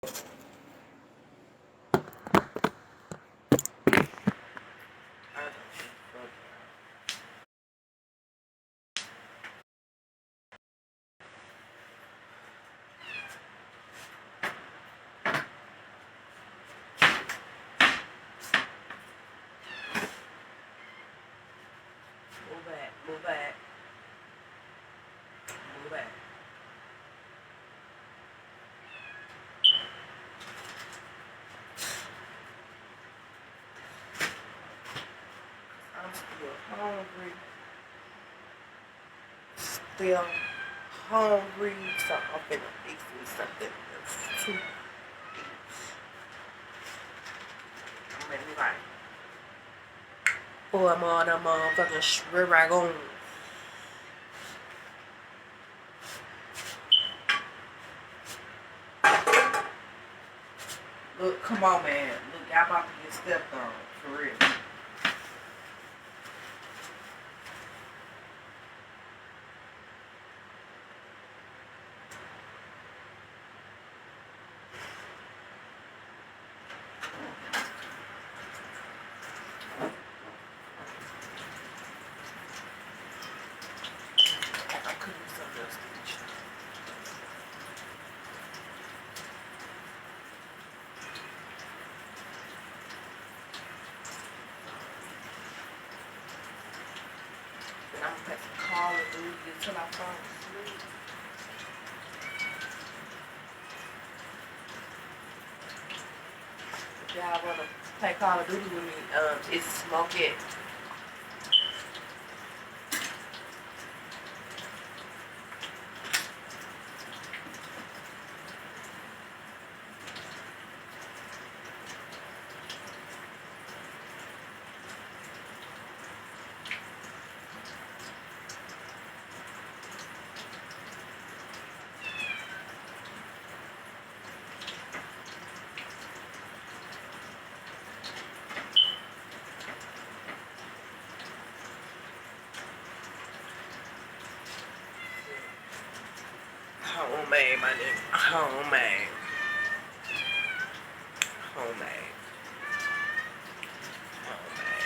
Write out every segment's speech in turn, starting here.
Move back, move back, move back. I'm still hungry. Still hungry, so I'm finna fix me something else to eat. I'm ready to like pour more of them motherfucking shrimp ragoons. Look, come on, man. Look, y'all about to get stepped on, for real. I'm cooking something else to eat. Then I'm gonna take some Call of Duty until I fall asleep. If y'all wanna play Call of Duty with me, it's Smoke It. Homemade, my nigga. Homemade. Homemade. Homemade.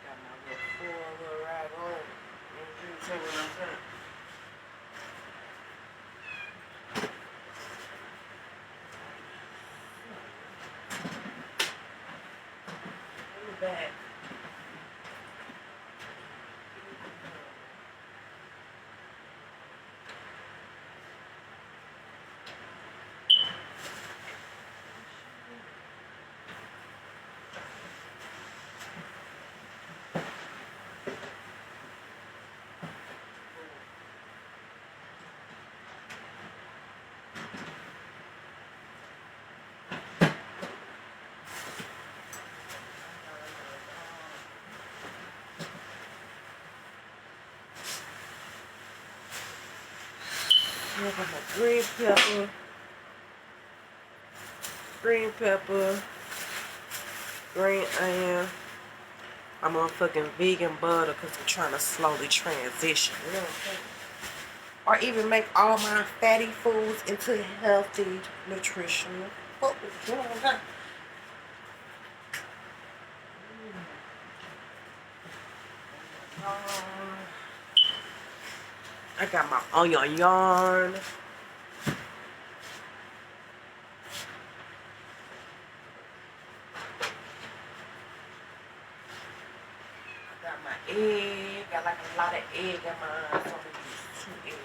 Got my little full little rag on. You see what I'm saying? Back. I got my green pepper, green onion. I'm on fucking vegan butter because I'm trying to slowly transition. You know what I'm saying? Or even make all my fatty foods into healthy, nutritional foods. You know what I'm saying? I got my onion yarn. Got my egg. Got like a lot of egg in mine. So I'm gonna use 2 eggs.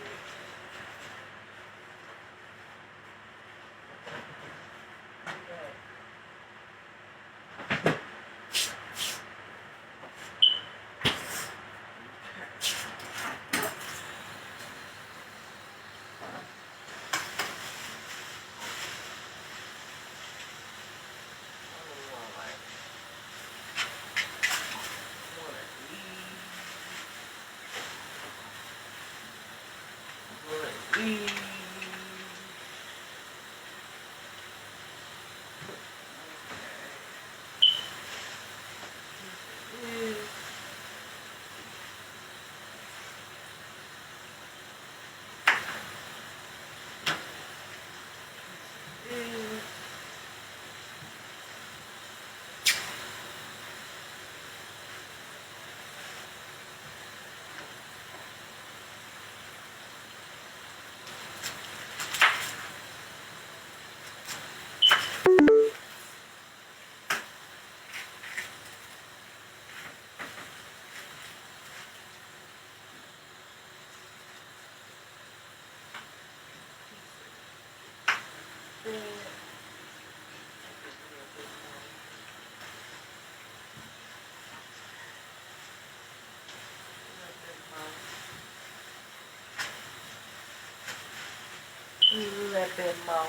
A little bit more.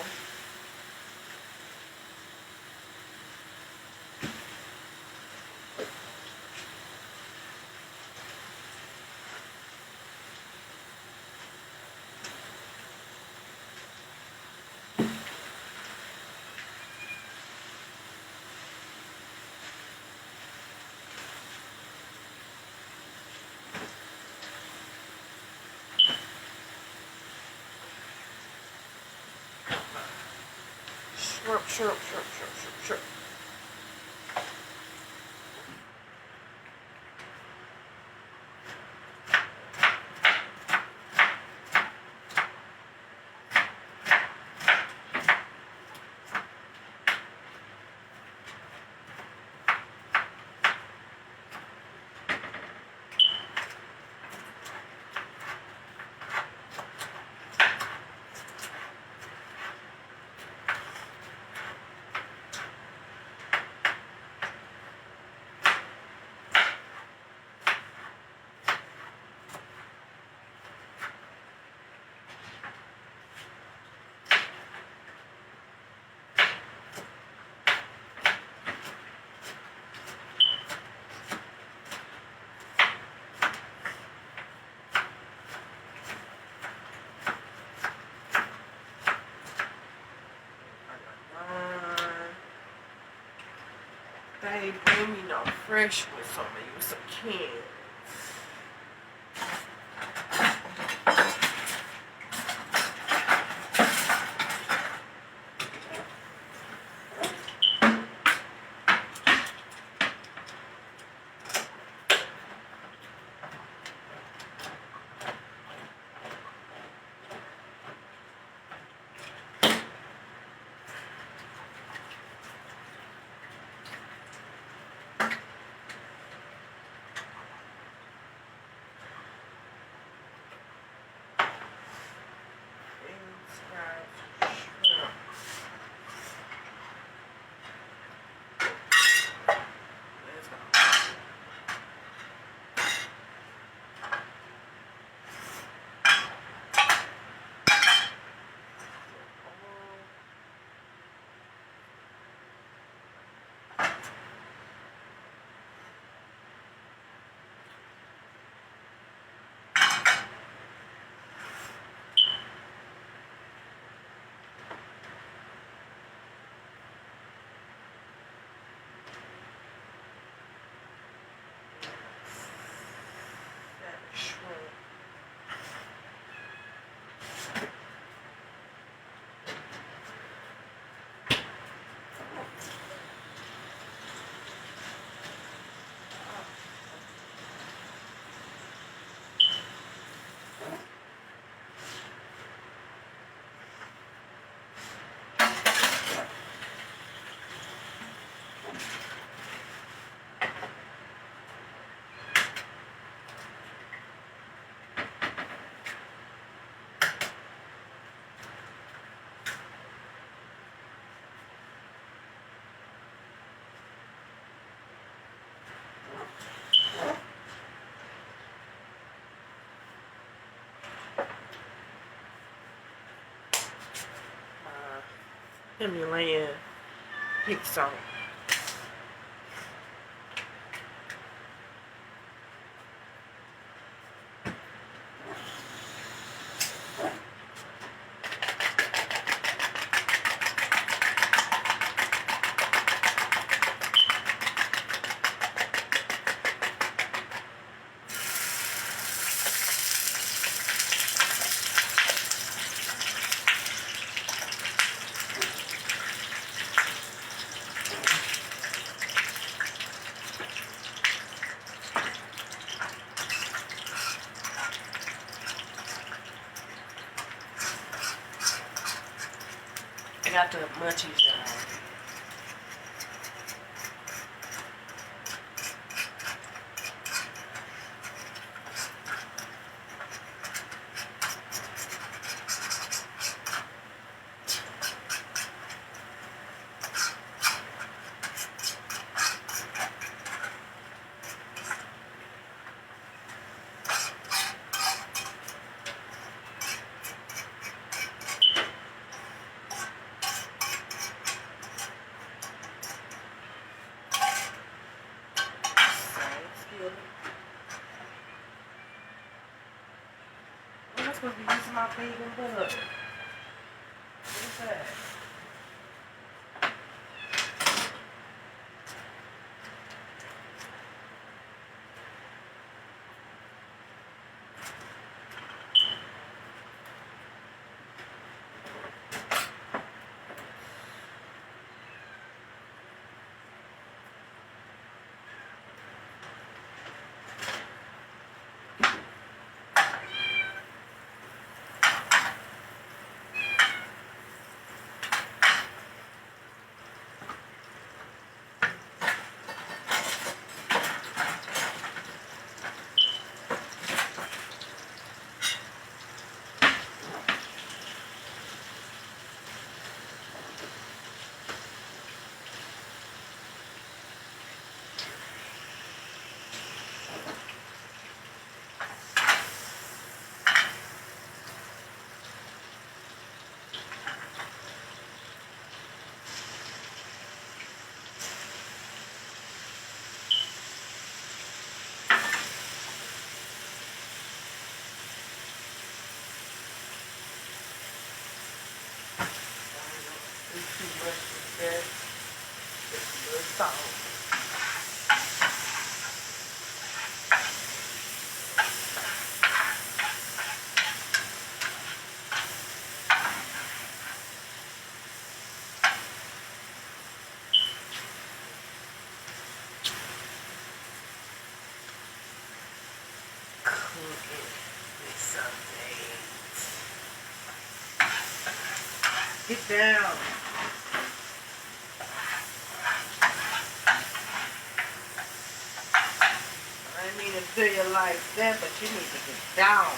Shrimp, shrimp, shrimp, shrimp, shrimp, shrimp. They bring me no fresh with some of you, some cans. Himalayan pink salt. I got the munchies, y'all. supposed to be using my vegan butter. What's that? Too much of that. Just a little salt. Cooking with some eggs. Get down. I didn't mean to do you like that, but you need to get down.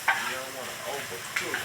You don't want to overcook.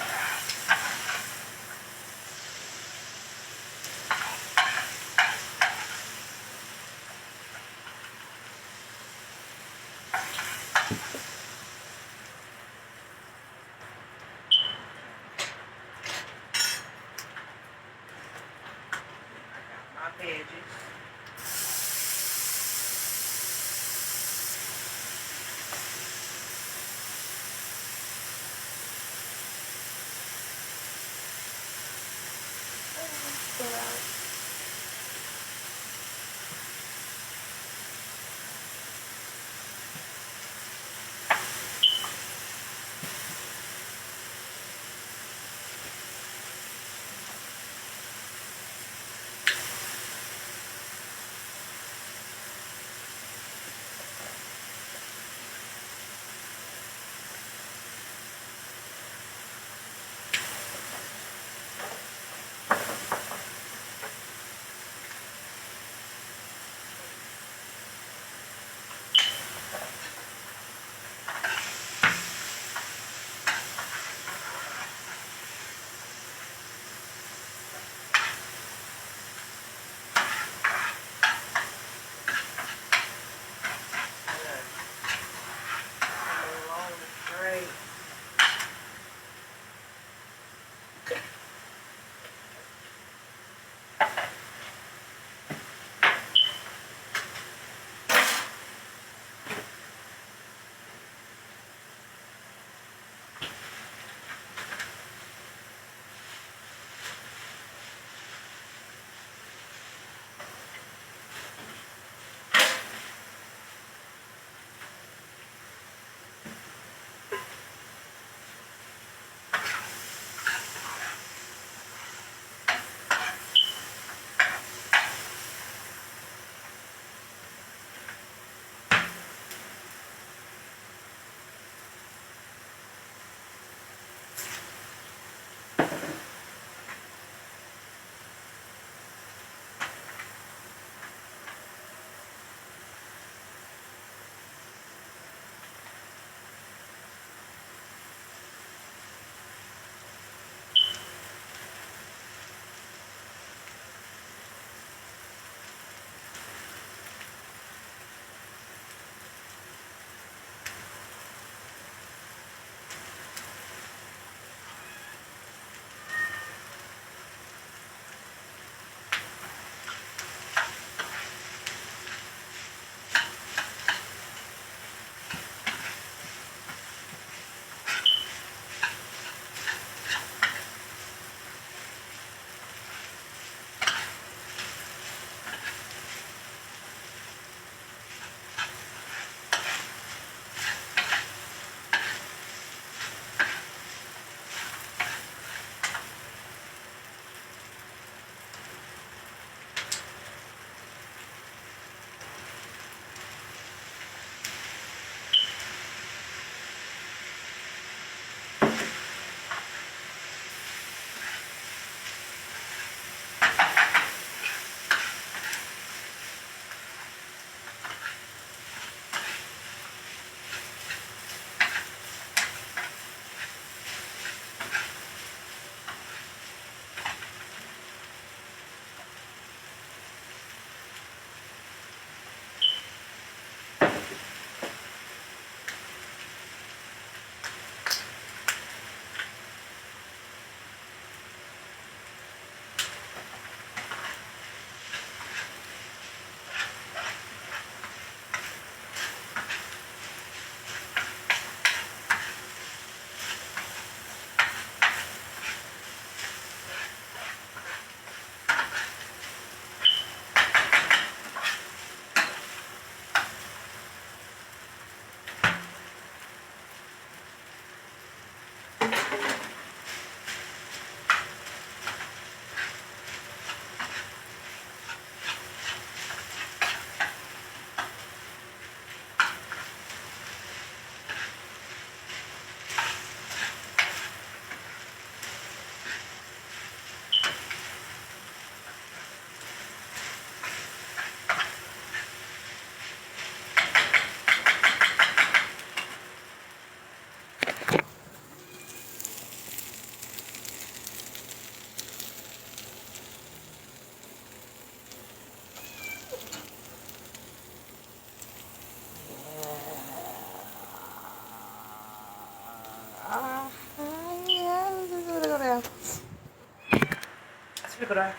could I?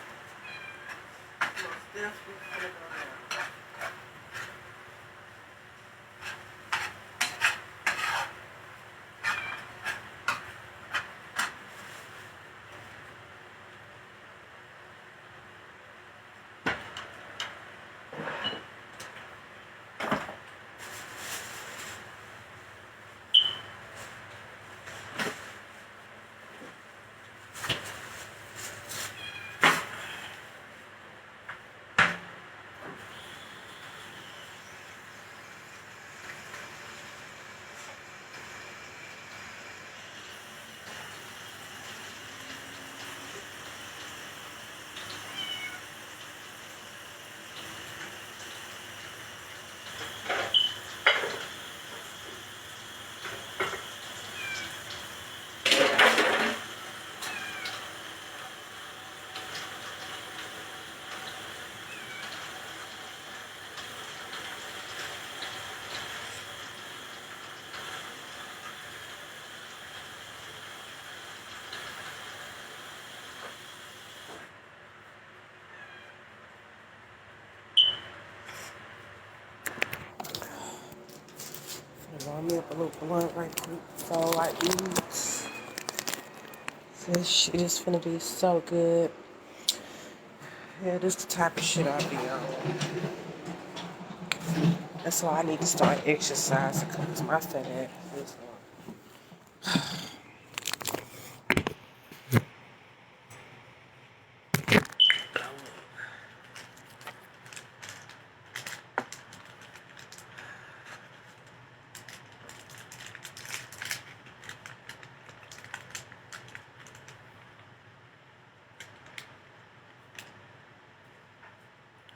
That's what's warm me up a little blunt right quick. So I eat. This shit is finna be so good. Yeah, this the type of shit I be on. That's why I need to start exercising because my fat ass is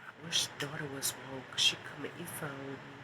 I wish daughter was woke. She come and eat from me.